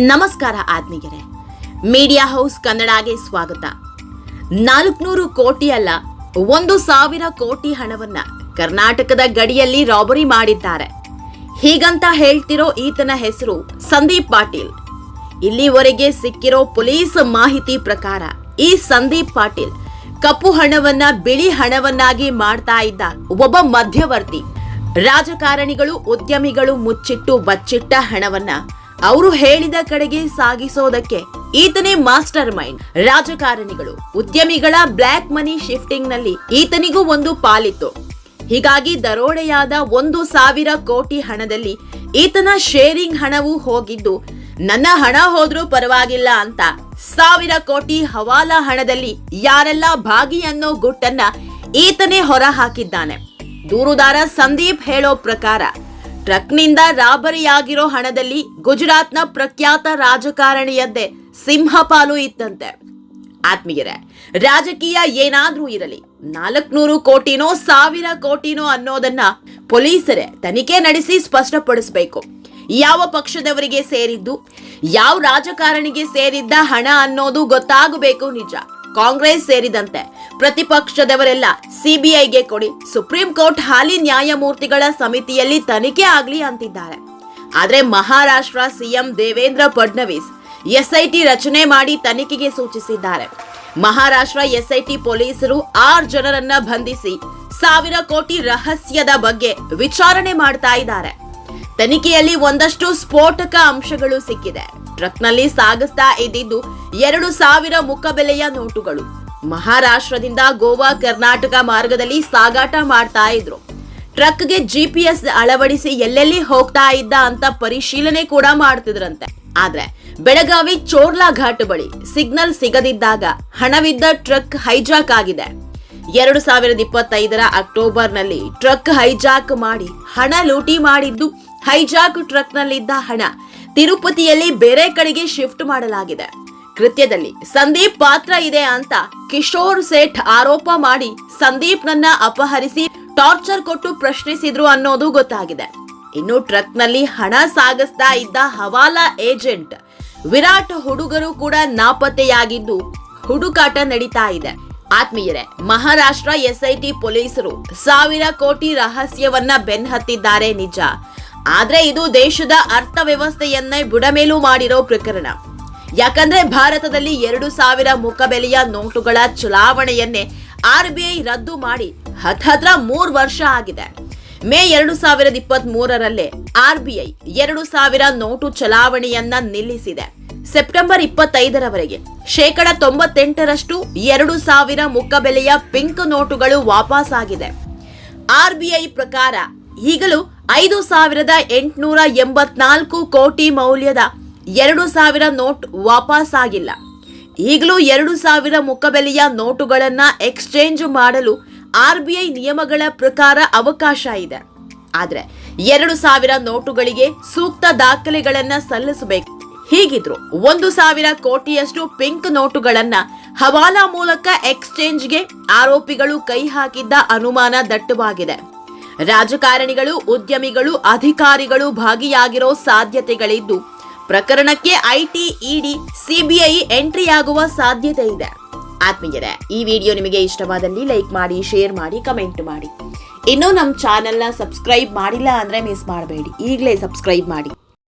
ನಮಸ್ಕಾರ ಆತ್ಮೀಯರೇ, media house ಕನ್ನಡಗೆ ಸ್ವಾಗತ. 400 ಕೋಟಿ ಅಲ್ಲ, 1,000 ಕೋಟಿ ಹಣವನ್ನ ಕರ್ನಾಟಕದ ಗಡಿಯಲ್ಲಿ ರಾಬರಿ ಮಾಡಿದ್ದಾರೆ. ಹೀಗಂತ ಹೇಳ್ತಿರೋ ಈತನ ಹೆಸರು ಸಂದೀಪ್ ಪಾಟೀಲ್. ಇಲ್ಲಿವರೆಗೆ ಸಿಕ್ಕಿರೋ ಪೊಲೀಸ್ ಮಾಹಿತಿ ಪ್ರಕಾರ ಈ ಸಂದೀಪ್ ಪಾಟೀಲ್ ಕಪ್ಪು ಹಣವನ್ನ ಬಿಳಿ ಹಣವನ್ನಾಗಿ ಮಾಡ್ತಾ ಇದ್ದ ಒಬ್ಬ ಮಧ್ಯವರ್ತಿ. ರಾಜಕಾರಣಿಗಳು, ಉದ್ಯಮಿಗಳು ಮುಚ್ಚಿಟ್ಟು ಬಚ್ಚಿಟ್ಟ ಹಣವನ್ನ ಅವರು ಹೇಳಿದ ಕಡೆಗೆ ಸಾಗಿಸೋದಕ್ಕೆ ಈತನೇ ಮಾಸ್ಟರ್ ಮೈಂಡ್. ರಾಜಕಾರಣಿಗಳು, ಉದ್ಯಮಿಗಳ ಬ್ಲ್ಯಾಕ್ ಮನಿ ಶಿಫ್ಟಿಂಗ್ ನಲ್ಲಿ ಈತನಿಗೂ ಒಂದು ಪಾಲಿತ್ತು. ಹೀಗಾಗಿ ದರೋಡೆಯಾದ 1,000 ಕೋಟಿ ಹಣದಲ್ಲಿ ಈತನ ಶೇರಿಂಗ್ ಹಣವೂ ಹೋಗಿದ್ದು, ನನ್ನ ಹಣ ಹೋದ್ರೂ ಪರವಾಗಿಲ್ಲ ಅಂತ 1,000 ಕೋಟಿ ಹವಾಲಾ ಹಣದಲ್ಲಿ ಯಾರೆಲ್ಲ ಭಾಗಿ ಅನ್ನೋ ಗುಟ್ಟನ್ನ ಈತನೇ ಹೊರ ಹಾಕಿದ್ದಾನೆ. ದೂರುದಾರ ಸಂದೀಪ್ ಹೇಳೋ ಪ್ರಕಾರ ಟ್ರಕ್ನಿಂದ ರಾಬರಿಯಾಗಿರೋ ಹಣದಲ್ಲಿ ಗುಜರಾತ್ನ ಪ್ರಖ್ಯಾತ ರಾಜಕಾರಣಿಯದ್ದೇ ಸಿಂಹಪಾಲು ಇತ್ತಂತೆ. ಆತ್ಮೀಯರೇ, ರಾಜಕೀಯ ಏನಾದ್ರೂ ಇರಲಿ, 400 ಕೋಟಿನೋ 1,000 ಕೋಟಿನೋ ಅನ್ನೋದನ್ನ ಪೊಲೀಸರೇ ತನಿಖೆ ನಡೆಸಿ ಸ್ಪಷ್ಟಪಡಿಸಬೇಕು. ಯಾವ ಪಕ್ಷದವರಿಗೆ ಸೇರಿದ್ದು, ಯಾವ ರಾಜಕಾರಣಿಗೆ ಸೇರಿದ್ದ ಹಣ ಅನ್ನೋದು ಗೊತ್ತಾಗಬೇಕು. ನಿಜ, ಕಾಂಗ್ರೆಸ್ ಸೇರಿದಂತೆ ಪ್ರತಿಪಕ್ಷದವರೆಲ್ಲ ಸಿಬಿಐಗೆ ಕೊಡಿ, ಸುಪ್ರೀಂ ಕೋರ್ಟ್ ಹಾಲಿ ನ್ಯಾಯಮೂರ್ತಿಗಳ ಸಮಿತಿಯಲ್ಲಿ ತನಿಖೆ ಆಗ್ಲಿ ಅಂತಿದ್ದಾರೆ. ಆದ್ರೆ ಮಹಾರಾಷ್ಟ್ರ ಸಿಎಂ ದೇವೇಂದ್ರ ಫಡ್ನವೀಸ್ ಎಸ್ಐಟಿ ರಚನೆ ಮಾಡಿ ತನಿಖೆಗೆ ಸೂಚಿಸಿದ್ದಾರೆ. ಮಹಾರಾಷ್ಟ್ರ ಎಸ್ಐಟಿ ಪೊಲೀಸರು 6 ಜನರನ್ನ ಬಂಧಿಸಿ 1,000 ಕೋಟಿ ರಹಸ್ಯದ ಬಗ್ಗೆ ವಿಚಾರಣೆ ಮಾಡ್ತಾ ಇದ್ದಾರೆ. ತನಿಖೆಯಲ್ಲಿ ಒಂದಷ್ಟು ಸ್ಫೋಟಕ ಅಂಶಗಳು ಸಿಕ್ಕಿದೆ. ಟ್ರಕ್ನಲ್ಲಿ ಸಾಗಿಸ್ತಾ ಇದ್ದಿದ್ದು 2,000 ಮುಖಬೆಲೆಯ ನೋಟುಗಳು. ಮಹಾರಾಷ್ಟ್ರದಿಂದ ಗೋವಾ ಕರ್ನಾಟಕ ಮಾರ್ಗದಲ್ಲಿ ಸಾಗಾಟ ಮಾಡ್ತಾ ಇದ್ರು. ಟ್ರಕ್ಗೆ GPS ಅಳವಡಿಸಿ ಎಲ್ಲೆಲ್ಲಿ ಹೋಗ್ತಾ ಇದ್ದ ಅಂತ ಪರಿಶೀಲನೆ ಕೂಡ ಮಾಡ್ತಿದ್ರಂತೆ. ಆದ್ರೆ ಬೆಳಗಾವಿ ಚೋರ್ಲಾ ಘಾಟ್ ಬಳಿ ಸಿಗ್ನಲ್ ಸಿಗದಿದ್ದಾಗ ಹಣವಿದ್ದ ಟ್ರಕ್ ಹೈಜಾಕ್ ಆಗಿದೆ. 2025 ಅಕ್ಟೋಬರ್ನಲ್ಲಿ ಟ್ರಕ್ ಹೈಜಾಕ್ ಮಾಡಿ ಹಣ ಲೂಟಿ ಮಾಡಿದ್ದು. ಹೈಜಾಕ್ ಟ್ರಕ್ನಲ್ಲಿದ್ದ ಹಣ ತಿರುಪತಿಯಲ್ಲಿ ಬೇರೆ ಕಡೆಗೆ ಶಿಫ್ಟ್ ಮಾಡಲಾಗಿದೆ. ಕೃತ್ಯದಲ್ಲಿ ಸಂದೀಪ್ ಪಾತ್ರ ಇದೆ ಅಂತ ಕಿಶೋರ್ ಸೇಠ್ ಆರೋಪ ಮಾಡಿ ಸಂದೀಪ್ನನ್ನ ಅಪಹರಿಸಿ ಟಾರ್ಚರ್ ಕೊಟ್ಟು ಪ್ರಶ್ನಿಸಿದ್ರು ಅನ್ನೋದು ಗೊತ್ತಾಗಿದೆ. ಇನ್ನು ಟ್ರಕ್ನಲ್ಲಿ ಹಣ ಸಾಗಿಸ್ತಾ ಇದ್ದ ಹವಾಲಾ ಏಜೆಂಟ್ ವಿರಾಟ್ ಹುಡುಗರು ಕೂಡ ನಾಪತ್ತೆಯಾಗಿದ್ದು ಹುಡುಕಾಟ ನಡೀತಾ ಇದೆ. ಆತ್ಮೀಯರೇ, ಮಹಾರಾಷ್ಟ್ರ ಎಸ್ಐಟಿ ಪೊಲೀಸರು 1,000 ಕೋಟಿ ರಹಸ್ಯವನ್ನ ಬೆನ್ನಹತ್ತಿದ್ದಾರೆ ನಿಜ. ಆದ್ರೆ ಇದು ದೇಶದ ಅರ್ಥವ್ಯವಸ್ಥೆಯನ್ನೇ ಬುಡಮೇಲು ಮಾಡಿರೋ ಪ್ರಕರಣ. ಯಾಕಂದ್ರೆ ಭಾರತದಲ್ಲಿ 2,000 ಮುಖಬೆಲೆಯ ನೋಟುಗಳ ಚಲಾವಣೆಯನ್ನೇ RBI ರದ್ದು ಮಾಡಿ ಹತ್ರ 3 ವರ್ಷ ಆಗಿದೆ. ಮೇ 2023ರಲ್ಲೇ RBI 2,000 ನೋಟು ಚಲಾವಣೆಯನ್ನ ನಿಲ್ಲಿಸಿದೆ. ಸೆಪ್ಟೆಂಬರ್ 25ರವರೆಗೆ 98% 2,000 ಮುಖಬೆಲೆಯ ಪಿಂಕ್ ನೋಟುಗಳು ವಾಪಸ್ ಆಗಿದೆ. RBI ಪ್ರಕಾರ ಈಗಲೂ 5,884 ಕೋಟಿ ಮೌಲ್ಯದ 2,000 ನೋಟ್ ವಾಪಸ್ ಆಗಿಲ್ಲ. ಈಗಲೂ 2,000 ಮುಖಬೆಲೆಯ ನೋಟುಗಳನ್ನ ಎಕ್ಸ್ಚೇಂಜ್ ಮಾಡಲು RBI ನಿಯಮಗಳ ಪ್ರಕಾರ ಅವಕಾಶ ಇದೆ. ಆದ್ರೆ 2,000 ನೋಟುಗಳಿಗೆ ಸೂಕ್ತ ದಾಖಲೆಗಳನ್ನ ಸಲ್ಲಿಸಬೇಕು. ಹೀಗಿದ್ರು 1,000 ಕೋಟಿಯಷ್ಟು ಪಿಂಕ್ ನೋಟುಗಳನ್ನ ಹವಾಲಾ ಮೂಲಕ ಎಕ್ಸ್ಚೇಂಜ್ಗೆ ಆರೋಪಿಗಳು ಕೈ ಹಾಕಿದ್ದ ಅನುಮಾನ ದಟ್ಟವಾಗಿದೆ. ರಾಜಕಾರಣಿಗಳು, ಉದ್ಯಮಿಗಳು, ಅಧಿಕಾರಿಗಳು ಭಾಗಿಯಾಗಿರೋ ಸಾಧ್ಯತೆಗಳಿದ್ದು ಪ್ರಕರಣಕ್ಕೆ IT, ED, CBI ಎಂಟ್ರಿ ಆಗುವ ಸಾಧ್ಯತೆ ಇದೆ. ಆತ್ಮೀಯರೇ, ಈ ವಿಡಿಯೋ ನಿಮಗೆ ಇಷ್ಟವಾದಲ್ಲಿ ಲೈಕ್ ಮಾಡಿ, ಶೇರ್ ಮಾಡಿ, ಕಮೆಂಟ್ ಮಾಡಿ. ಇನ್ನೂ ನಮ್ಮ ಚಾನೆಲ್ನ ಸಬ್ಸ್ಕ್ರೈಬ್ ಮಾಡಿಲ್ಲ ಅಂದ್ರೆ ಮಿಸ್ ಮಾಡಬೇಡಿ, ಈಗಲೇ ಸಬ್ಸ್ಕ್ರೈಬ್ ಮಾಡಿ.